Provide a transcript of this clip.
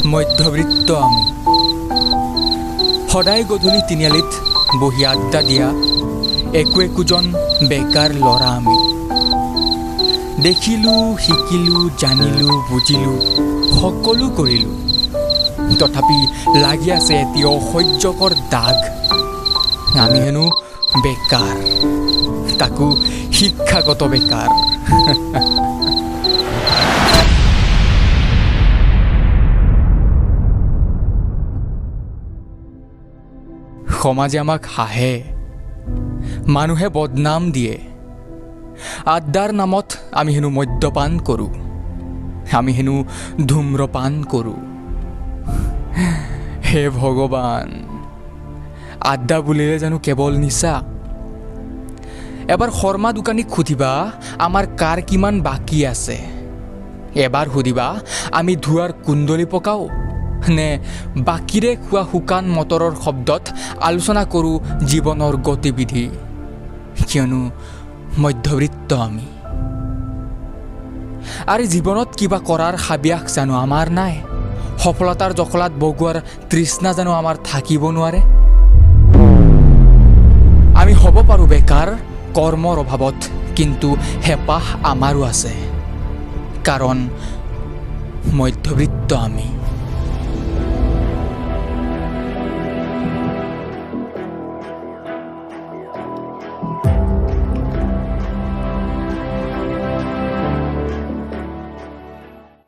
মধ্যবিত্ত আমি সদায় গধূলি তিনিআলিত বহি আড্ডা দিয়া একোজন বেকাৰ ল'ৰা আমি দেখিলোঁ শিকিলোঁ জানিলোঁ বুজিলোঁ সকলো কৰিলোঁ তথাপি লাগি আছে এটি অসহ্যকৰ দাগ আমি হেনো বেকাৰ তাকো শিক্ষাগত বেকাৰ সমাজে আমাক হাঁহে মানুহে বদনাম দিয়ে আড্ডাৰ নামত আমি হেনো মদ্যপান কৰোঁ আমি হেনো ধূম্ৰপান কৰোঁ হে ভগৱান আড্ডা বুলিলে জানো কেৱল নিচা এবাৰ শৰ্মা দোকানীক সুধিবা আমাৰ কাৰ কিমান বাকী আছে এবাৰ সুধিবা আমি ধোঁৱাৰ কুণ্ডলী পকাওঁ নে বাকীৰে খোৱা শুকান মটৰৰ শব্দত আলোচনা কৰোঁ জীৱনৰ গতিবিধি কিয়নো মধ্যবিত্ত আমি আৰু জীৱনত কিবা কৰাৰ হাবিয়াস জানো আমাৰ নাই সফলতাৰ জখলাত বগোৱাৰ তৃষ্ণা জানো আমাৰ থাকিব নোৱাৰে আমি হ'ব পাৰোঁ বেকাৰ কৰ্মৰ অভাৱত কিন্তু হেঁপাহ আমাৰো আছে কাৰণ মধ্যবিত্ত আমি